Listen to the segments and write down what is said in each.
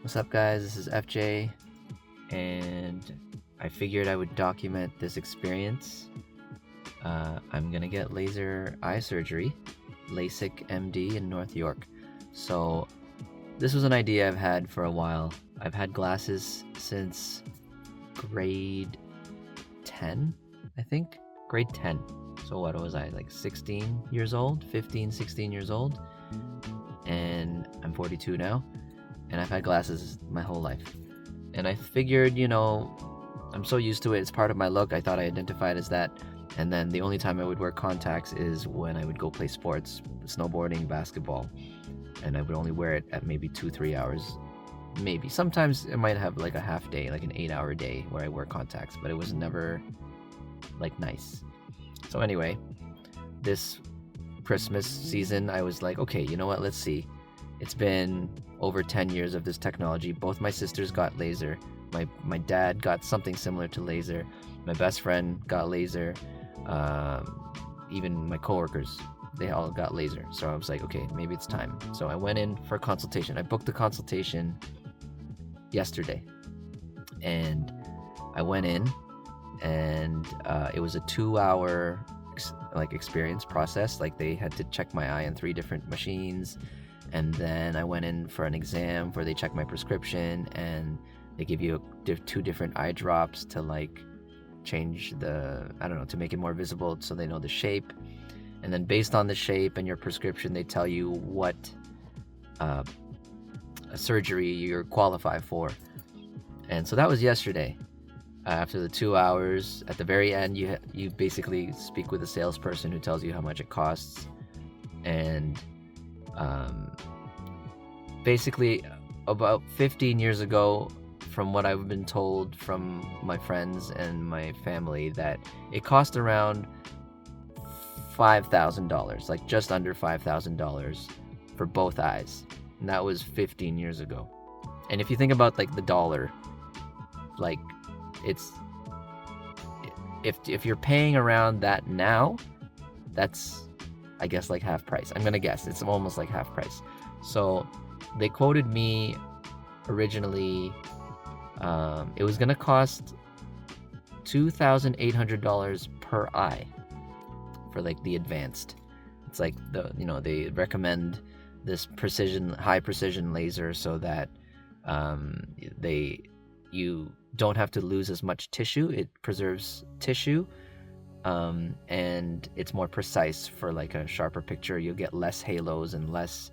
What's up, guys? This is FJ, and I figured I would document this experience. I'm gonna get laser eye surgery, Lasik MD in North York. So this was an idea I've had for a while. I've had glasses since grade 10, I think. Grade 10. So what was I, like 16 years old? 15, 16 years old? And I'm 42 now. And I've had glasses my whole life. And I figured, I'm so used to it, it's part of my look, I thought I identified as that. And then the only time I would wear contacts is when I would go play sports, snowboarding, basketball. And I would only wear it at maybe 2-3 hours. Maybe. Sometimes it might have like a half day, like an 8-hour day where I wear contacts, but it was never like nice. So anyway, this Christmas season, I was like, okay, you know what, let's see. It's been over 10 years of this technology. Both my sisters got laser. My dad got something similar to laser. My best friend got laser. Even my coworkers, they all got laser. So I was like, okay, maybe it's time. So I went in for a consultation. I booked the consultation yesterday. And I went in, and it was a 2-hour experience process. Like, they had to check my eye on 3 different machines. And then I went in for an exam where they check my prescription, and they give you 2 different eye drops to change to make it more visible so they know the shape. And then based on the shape and your prescription, they tell you what a surgery you're qualified for. And so that was yesterday. After the 2 hours, at the very end, you basically speak with a salesperson who tells you how much it costs. And basically, about 15 years ago, from what I've been told from my friends and my family, that it cost around $5,000, like just under $5,000 for both eyes. And that was 15 years ago. And if you think about the dollar, it's if you're paying around that now, that's, I guess, half price. I'm gonna guess it's almost like half price. So they quoted me originally, it was gonna cost $2,800 per eye for the advanced. It's they recommend this high precision laser so that you don't have to lose as much tissue. It preserves tissue, and it's more precise for a sharper picture. You'll get less halos and less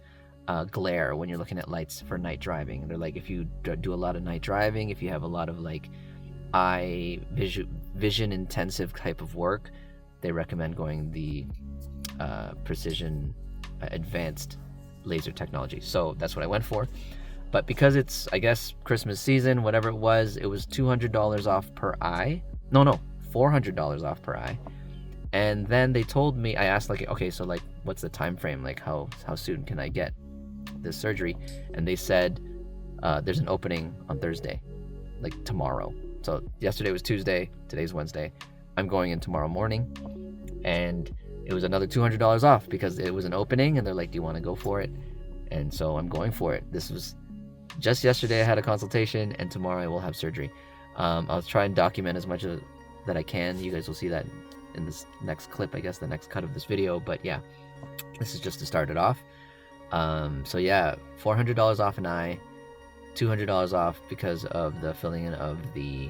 glare when you're looking at lights for night driving. They're if you do a lot of night driving, if you have a lot of eye vision intensive type of work, they recommend going the precision advanced laser technology. So that's what I went for. But because it's, I guess, Christmas season, whatever it was $200 off per eye. No, $400 off per eye. And then they told me, I asked okay, so what's the time frame? How soon can I get this surgery? And they said there's an opening on Thursday, tomorrow. So yesterday was Tuesday, today's Wednesday. I'm going in tomorrow morning, and it was another $200 off because it was an opening, and they're do you want to go for it? And so I'm going for it. This was just yesterday. I had a consultation, and tomorrow I will have surgery. I'll try and document as much that I can. You guys will see that in this next clip, I guess, the next cut of this video. But yeah, this is just to start it off. So yeah, $400 off an eye, $200 off because of the filling in of the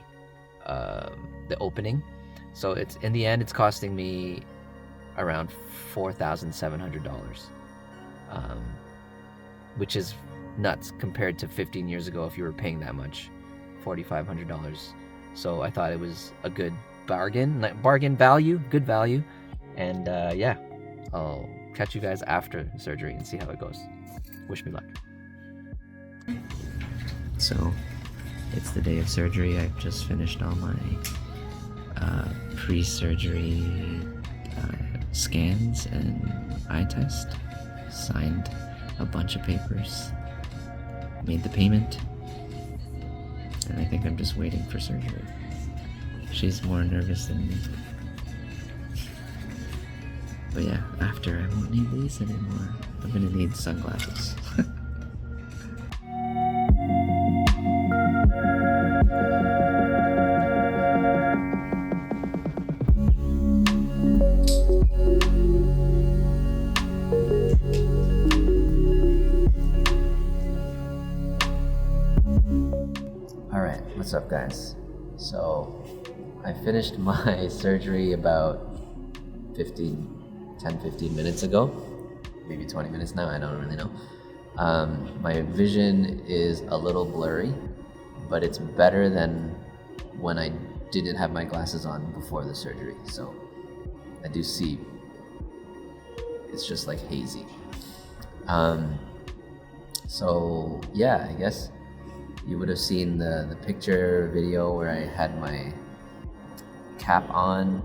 opening. So it's, in the end, it's costing me around $4,700, which is nuts compared to 15 years ago if you were paying that much, $4,500. So I thought it was a good bargain value, good value. And yeah, I'll catch you guys after surgery and see how it goes. Wish me luck. So it's the day of surgery. I've just finished all my pre-surgery scans and eye test, signed a bunch of papers, made the payment, and I think I'm just waiting for surgery. She's more nervous than me. But yeah, after I won't need these anymore. I'm gonna need sunglasses. Alright, what's up guys? So I finished my surgery about 10-15 minutes ago, maybe 20 minutes now, I don't really know. My vision is a little blurry, but it's better than when I didn't have my glasses on before the surgery. So I do see, it's just like hazy. So yeah, I guess you would have seen the picture video where I had my cap on,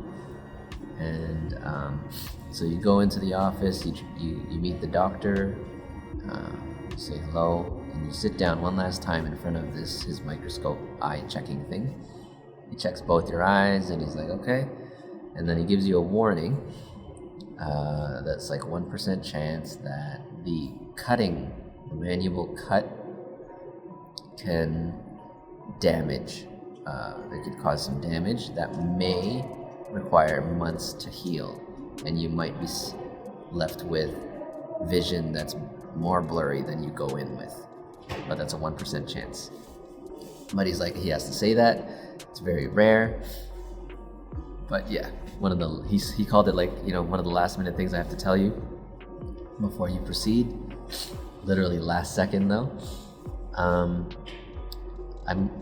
and so you go into the office, you meet the doctor, say hello, and you sit down one last time in front of his microscope eye checking thing. He checks both your eyes and he's like, okay, and then he gives you a warning that's like 1% chance that the manual cut can damage, it could cause some damage that may require months to heal, and you might be left with vision that's more blurry than you go in with, but that's a 1% chance. But he's like, he has to say that, it's very rare, but yeah, he called it like, you know, one of the last minute things I have to tell you before you proceed, literally last second though.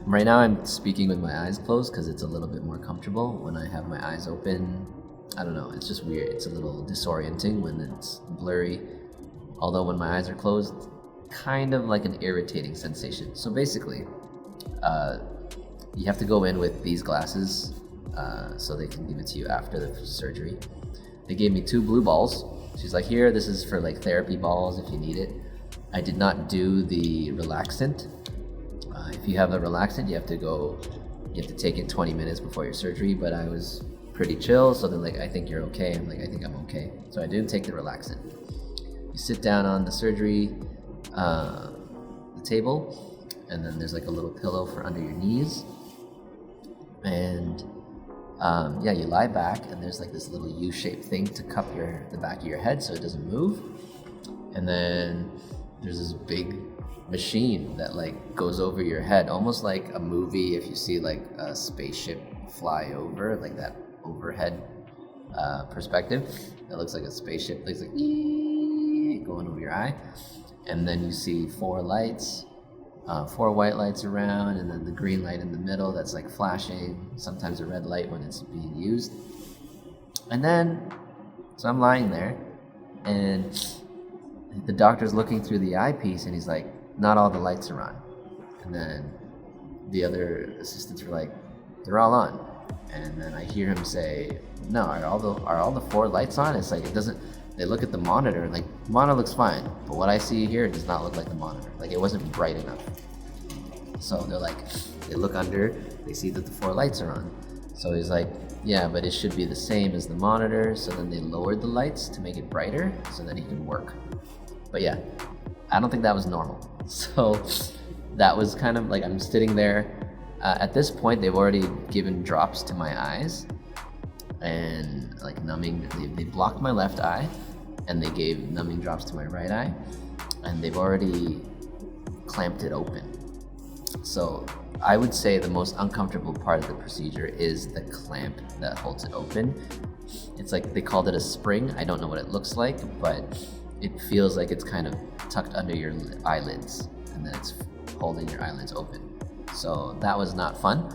Right now I'm speaking with my eyes closed because it's a little bit more comfortable. When I have my eyes open, I don't know, it's just weird. It's a little disorienting when it's blurry. Although when my eyes are closed, kind of like an irritating sensation. So basically, you have to go in with these glasses so they can give it to you after the surgery. They gave me 2 blue balls. She's like, here, this is for like therapy balls if you need it. I did not do the relaxant. If you have a relaxant, you have to take it 20 minutes before your surgery, but I was pretty chill, so they're like, I think you're okay. I'm like, I think I'm okay. So I didn't take the relaxant. You sit down on the surgery the table, and then there's like a little pillow for under your knees. And yeah, you lie back, and there's like this little U-shaped thing to cup the back of your head so it doesn't move. And then there's this big machine that like goes over your head, almost like a movie if you see like a spaceship fly over, like that overhead perspective. It looks like a spaceship, looks like going over your eye. And then you see 4 lights, 4 white lights around, and then the green light in the middle that's like flashing, sometimes a red light when it's being used. And then, so I'm lying there, and the doctor's looking through the eyepiece, and he's like, not all the lights are on. And then the other assistants were like, they're all on. And then I hear him say, no, are all the 4 lights on? It's like, it doesn't, they look at the monitor and like, the monitor looks fine, but what I see here does not look like the monitor. Like, it wasn't bright enough. So they're like, they look under, they see that the 4 lights are on. So he's like, yeah, but it should be the same as the monitor. So then they lowered the lights to make it brighter so that he can work. But yeah, I don't think that was normal. So that was kind of like, I'm sitting there. At this point, they've already given drops to my eyes and like numbing. They blocked my left eye and they gave numbing drops to my right eye, and they've already clamped it open. So I would say the most uncomfortable part of the procedure is the clamp that holds it open. It's like, they called it a spring. I don't know what it looks like, but it feels like it's kind of tucked under your eyelids, and then it's holding your eyelids open. So that was not fun.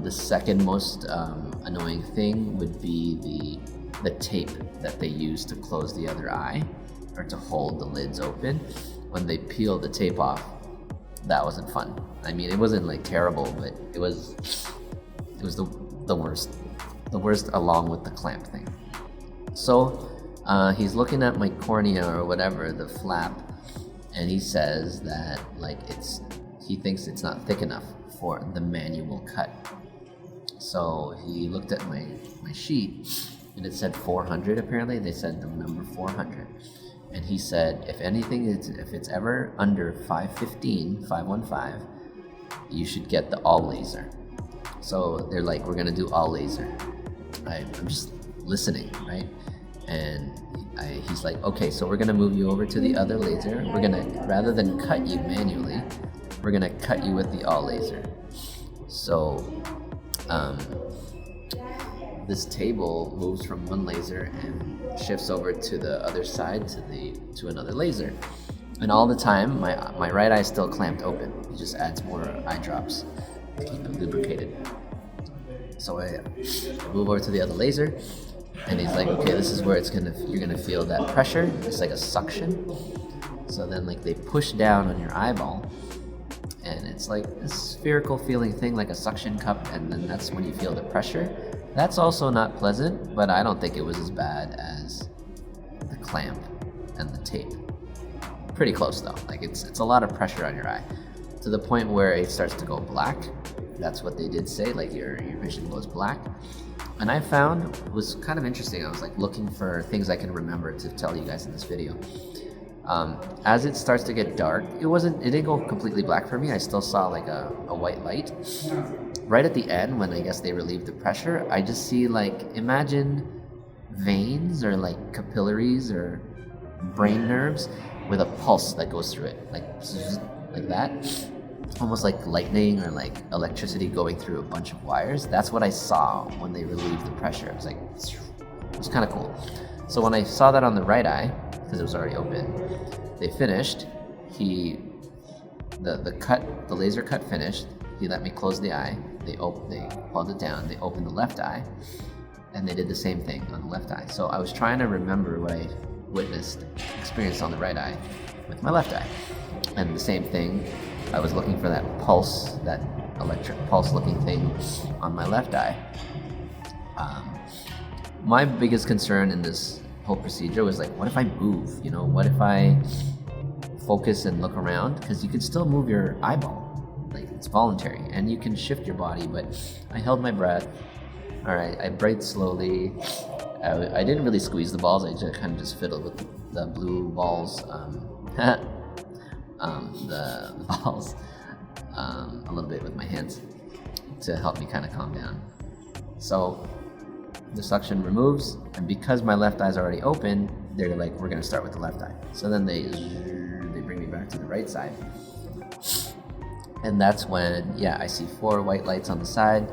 The second most annoying thing would be the tape that they use to close the other eye, or to hold the lids open. When they peeled the tape off, that wasn't fun. I mean, it wasn't like terrible, but it was the worst along with the clamp thing. So he's looking at my cornea or whatever, the flap, and he says that like he thinks it's not thick enough for the manual cut. So he looked at my sheet, and it said 400. Apparently they said the number 400, and he said if it's ever under 515, you should get the all laser. So they're like, we're gonna do all laser. I'm just listening, right? And he's like, okay, so we're gonna move you over to the other laser. We're gonna, rather than cut you manually, we're gonna cut you with the all laser. So this table moves from one laser and shifts over to the other side to another laser. And all the time, my right eye is still clamped open. He just adds more eye drops to keep it lubricated. So I move over to the other laser, and he's like, okay, this is where you're gonna feel that pressure. It's like a suction. So then like they push down on your eyeball, and it's like a spherical feeling thing, like a suction cup, and then that's when you feel the pressure. That's also not pleasant, but I don't think it was as bad as the clamp and the tape. Pretty close though. Like it's a lot of pressure on your eye, to the point where it starts to go black. That's what they did say, like your vision goes black. And I found it was kind of interesting. I was like looking for things I can remember to tell you guys in this video. As it starts to get dark, it didn't go completely black for me. I still saw like a white light. Right at the end, when I guess they relieve the pressure, I just see like, imagine veins or like capillaries or brain nerves with a pulse that goes through it, like that. Almost like lightning or like electricity going through a bunch of wires. That's what I saw when they relieved the pressure. It was like, it was kind of cool. So when I saw that on the right eye, because it was already open, they finished. The laser cut finished. He let me close the eye. They pulled it down. They opened the left eye, and they did the same thing on the left eye. So I was trying to remember what I experienced on the right eye with my left eye, and the same thing. I was looking for that pulse, that electric pulse-looking thing on my left eye. My biggest concern in this whole procedure was like, what if I move? You know, what if I focus and look around? Because you can still move your eyeball. Like, it's voluntary, and you can shift your body, but I held my breath. All right, I breathed slowly. I didn't really squeeze the balls. I just kind of just fiddled with the blue balls, the balls, a little bit with my hands to help me kind of calm down. So the suction removes, and because my left eye is already open, they're like, we're gonna start with the left eye. So then they bring me back to the right side. And that's when, yeah, I see 4 white lights on the side,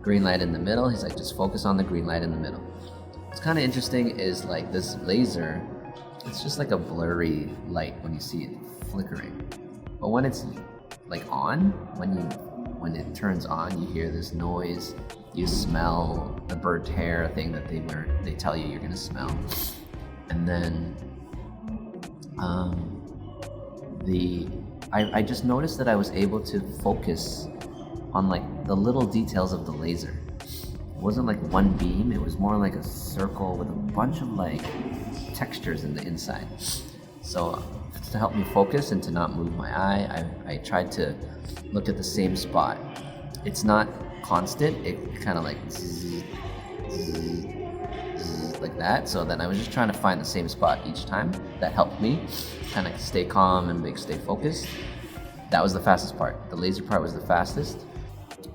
green light in the middle. He's like, just focus on the green light in the middle. What's kind of interesting is like this laser, it's just like a blurry light when you see it flickering. But when it's like on, when it turns on, you hear this noise, you smell the burnt hair thing that they tell you you're gonna smell. And then I just noticed that I was able to focus on like the little details of the laser. It wasn't like one beam, it was more like a circle with a bunch of like textures in the inside. So to help me focus and to not move my eye, I tried to look at the same spot. It's not constant, it kind of like zzz, zzz, zzz, like that. So then I was just trying to find the same spot each time. That helped me kind of stay calm and stay focused. That was the fastest part. The laser part was the fastest.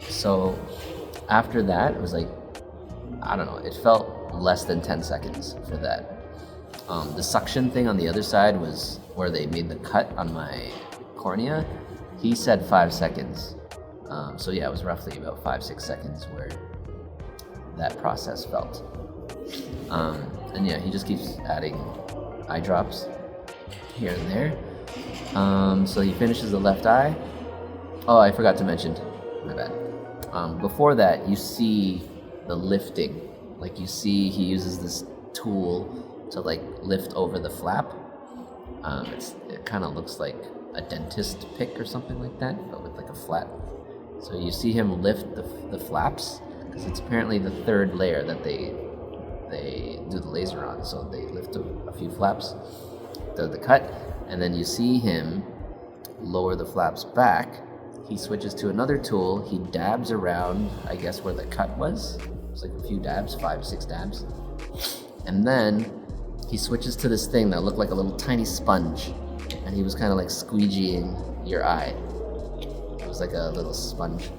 So after that, it was like, I don't know, it felt less than 10 seconds for that. The suction thing on the other side was where they made the cut on my cornea. He said 5 seconds. So yeah, it was roughly about 5-6 seconds where that process felt. And yeah, he just keeps adding eye drops here and there. So he finishes the left eye. Oh, I forgot to mention, my bad. Before that, you see the lifting. Like you see he uses this tool to like lift over the flap. It kind of looks like a dentist pick or something like that, but with like a flat. So you see him lift the flaps, because it's apparently the 3rd layer that they do the laser on. So they lift a few flaps, do the cut, and then you see him lower the flaps back. He switches to another tool. He dabs around, I guess, where the cut was. It's like a few dabs, 5-6 dabs. And then he switches to this thing that looked like a little tiny sponge. And he was kind of like squeegeeing your eye. It was like a little sponge.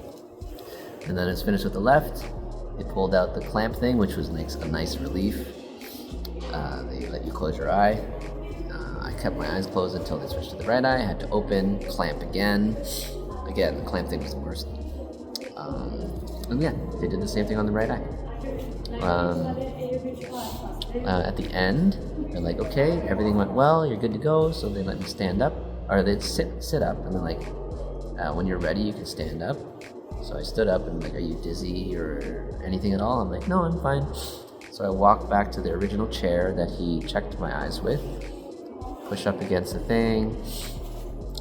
And then it's finished with the left. They pulled out the clamp thing, which was a nice relief. They let you close your eye. I kept my eyes closed until they switched to the right eye. I had to open, clamp again. Again, the clamp thing was the worst. And yeah, they did the same thing on the right eye. At the end, they're like, okay, everything went well, you're good to go. So they let me stand up, or they'd sit up, and then like, when you're ready, you can stand up. So I stood up and like, are you dizzy or anything at all? I'm like, no, I'm fine. So I walked back to the original chair that he checked my eyes with, push up against the thing,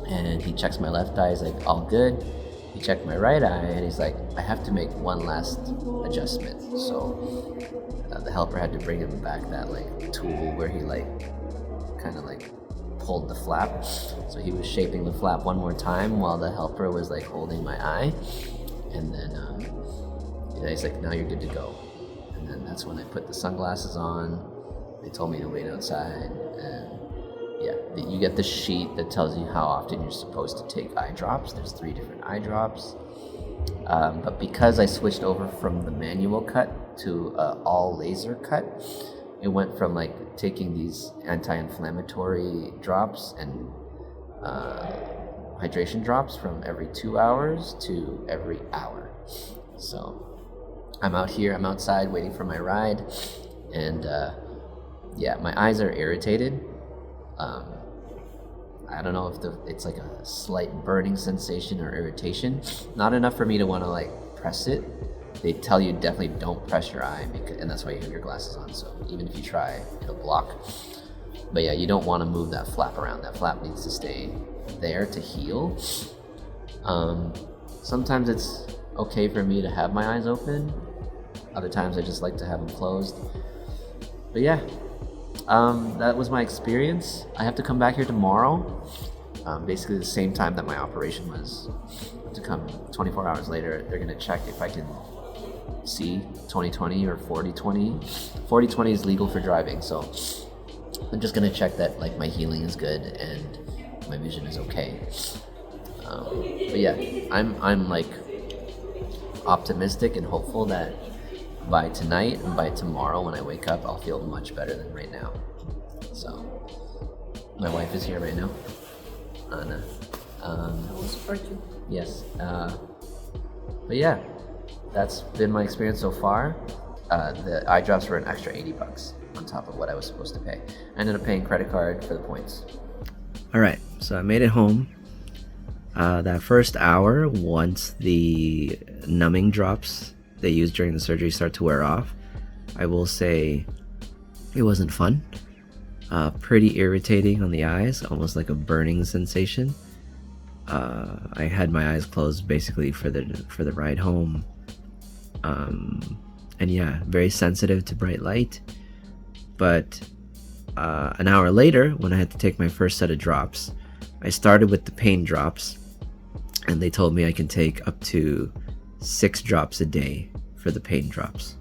and he checks my left eye. He's like, all good. He checked my right eye, and he's like, I have to make one last adjustment. So the helper had to bring him back that like tool where he like kind of like pulled the flap. So he was shaping the flap one more time while the helper was like holding my eye, and then he's like, now you're good to go. And then that's when I put the sunglasses on. They told me to wait outside, and yeah, you get the sheet that tells you how often you're supposed to take eye drops. There's 3 different eye drops. But because I switched over from the manual cut to all laser cut, it went from like taking these anti-inflammatory drops and hydration drops from every 2 hours to every hour. So I'm outside waiting for my ride, and yeah, my eyes are irritated. I don't know if it's like a slight burning sensation or irritation. Not enough for me to want to like press it. They tell you definitely don't press your eye, and that's why you have your glasses on. So even if you try, it'll block. But yeah, you don't want to move that flap around. That flap needs to stay there to heal. Sometimes it's okay for me to have my eyes open. Other times I just like to have them closed. But yeah, that was my experience. I have to come back here tomorrow, basically the same time that my operation was. I have to come 24 hours later. They're going to check if I can see 20/20 or 40/20. 40/20 is legal for driving, so I'm just going to check that like my healing is good and my vision is okay. But yeah, I'm like optimistic and hopeful that by tonight and by tomorrow when I wake up, I'll feel much better than right now. So my wife is here right now, Anna. I will support you. Yes. But yeah, that's been my experience so far. The eye drops were an extra $80 on top of what I was supposed to pay. I ended up paying credit card for the points. All right, so I made it home. That first hour, once the numbing drops they used during the surgery start to wear off, I will say it wasn't fun. Pretty irritating on the eyes, almost like a burning sensation. I had my eyes closed basically for the ride home. And yeah, very sensitive to bright light. But an hour later, when I had to take my first set of drops, I started with the pain drops, and they told me I can take up to 6 drops a day for the pain drops.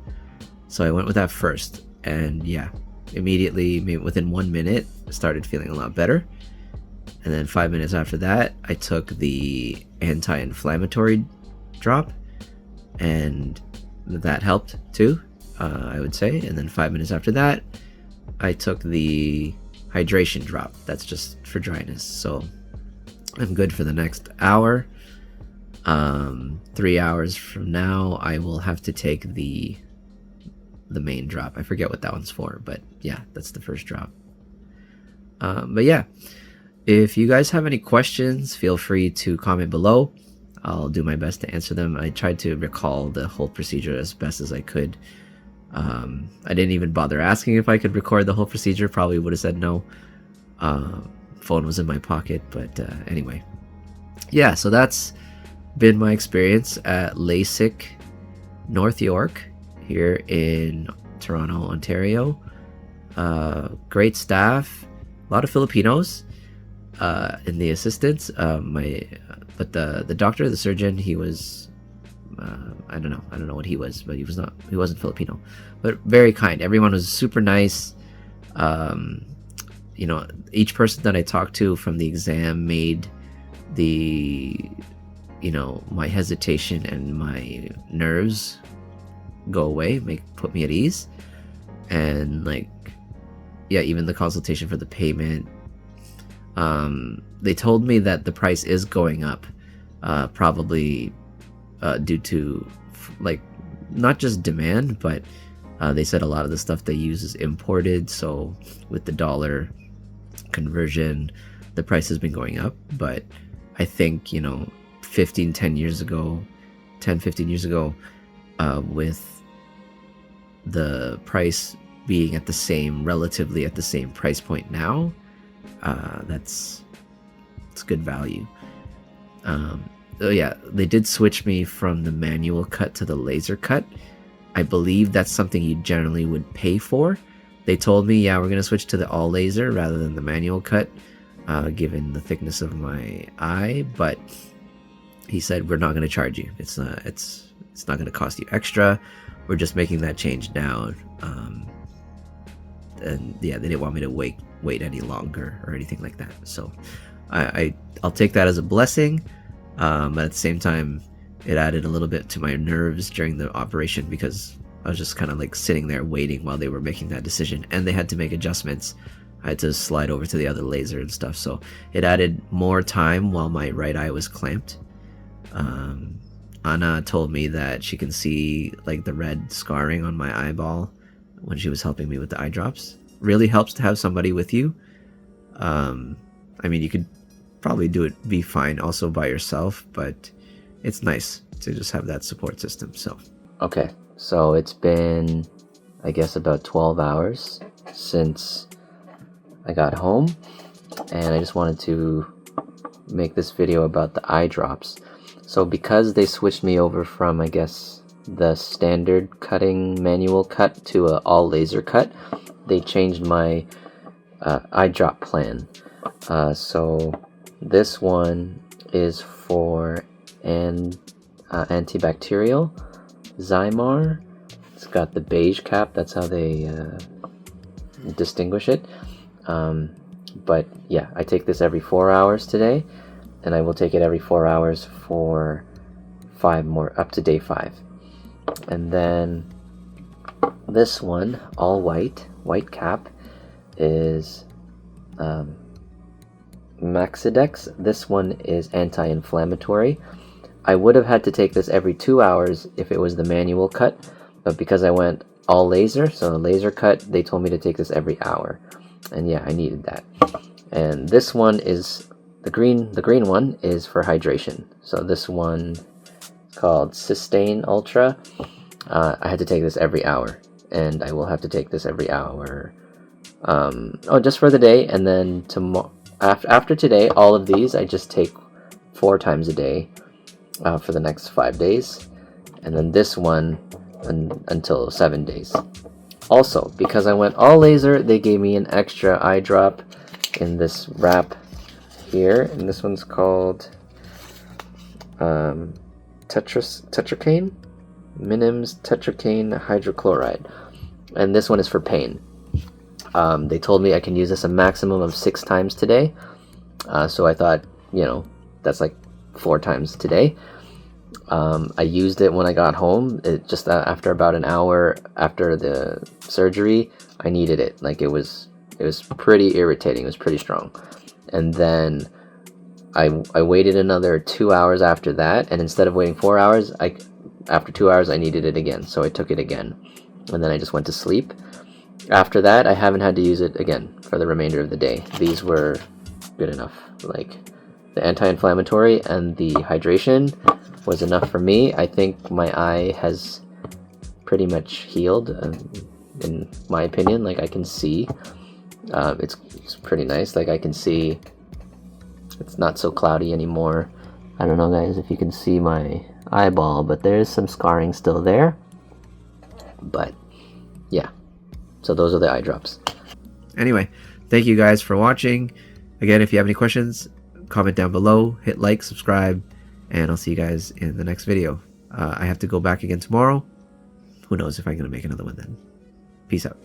So I went with that first, and yeah, immediately, maybe within 1 minute, started feeling a lot better. And then 5 minutes after that, I took the anti-inflammatory drop, and that helped too, I would say. And then 5 minutes after that, I took the hydration drop. That's just for dryness. So I'm good for the next hour. 3 hours from now, I will have to take the main drop. I forget what that one's for, but yeah, that's the first drop. But yeah, if you guys have any questions, feel free to comment below. I'll do my best to answer them. I tried to recall the whole procedure as best as I could. I didn't even bother asking if I could record the whole procedure. Probably would have said no. Phone was in my pocket, but anyway. Yeah, so that's been my experience at Lasik North York here in Toronto, Ontario. Great staff, a lot of Filipinos in the assistants. But the doctor, the surgeon, he was I don't know what he was, but he wasn't Filipino, but very kind. Everyone was super nice. You know, each person that I talked to from the exam made my hesitation and my nerves go away, put me at ease. And like, yeah, even the consultation for the payment, they told me that the price is going up probably due to like not just demand, but they said a lot of the stuff they use is imported, so with the dollar conversion the price has been going up. But I think, you know, 15 years ago, with the price being at the same, relatively at the same price point now, it's good value. Oh yeah, they did switch me from the manual cut to the laser cut. I believe that's something you generally would pay for. They told me, yeah, we're gonna switch to the all laser rather than the manual cut, given the thickness of my eye. But he said we're not gonna charge you. It's not gonna cost you extra. We're just making that change now. And yeah, they didn't want me to wait any longer or anything like that. So I'll take that as a blessing. But at the same time, it added a little bit to my nerves during the operation, because I was just kind of like sitting there waiting while they were making that decision, and they had to make adjustments. I had to slide over to the other laser and stuff, so it added more time while my right eye was clamped. Anna told me that she can see like the red scarring on my eyeball when she was helping me with the eye drops. Really helps to have somebody with you. I mean, you could probably be fine also by yourself, but it's nice to just have that support system. So okay, so it's been, I guess, about 12 hours since I got home, and I just wanted to make this video about the eye drops. So because they switched me over from, I guess, the standard cutting manual cut to a all laser cut, they changed my eye drop plan. So this one is for an antibacterial Zymar. It's got the beige cap, that's how they distinguish it. But yeah, I take this every 4 hours today, and I will take it every 4 hours for 5 more, up to day 5. And then this one, all white cap, is Maxidex. This one is anti-inflammatory. I would have had to take this every 2 hours if it was the manual cut, but because I went all laser, so a laser cut, they told me to take this every hour. And yeah, I needed that. And this one is the green one is for hydration. So this one is called Systane Ultra. I had to take this every hour, and I will have to take this every hour. Just for the day, and then tomorrow, after today, all of these I just take 4 times a day for the next 5 days, and then this one until 7 days. Also, because I went all laser, they gave me an extra eye drop in this wrap here, and this one's called Tetracaine, minims Tetracaine hydrochloride, and this one is for pain. They told me I can use this a maximum of 6 times today, so I thought, you know, that's like 4 times today. I used it when I got home. It just after about an hour after the surgery, I needed it. Like it was pretty irritating. It was pretty strong. And then I waited another 2 hours after that, and instead of waiting 4 hours, after 2 hours I needed it again, so I took it again, and then I just went to sleep. After that, I haven't had to use it again for the remainder of the day. These were good enough. Like the anti-inflammatory and the hydration was enough for me. I think my eye has pretty much healed, in my opinion. Like I can see, it's pretty nice. Like I can see it's not so cloudy anymore. I don't know, guys, if you can see my eyeball, but there's some scarring still there. But yeah, so those are the eye drops. Anyway, thank you guys for watching. Again, if you have any questions, comment down below, hit like, subscribe, and I'll see you guys in the next video. I have to go back again tomorrow. Who knows if I'm going to make another one then. Peace out.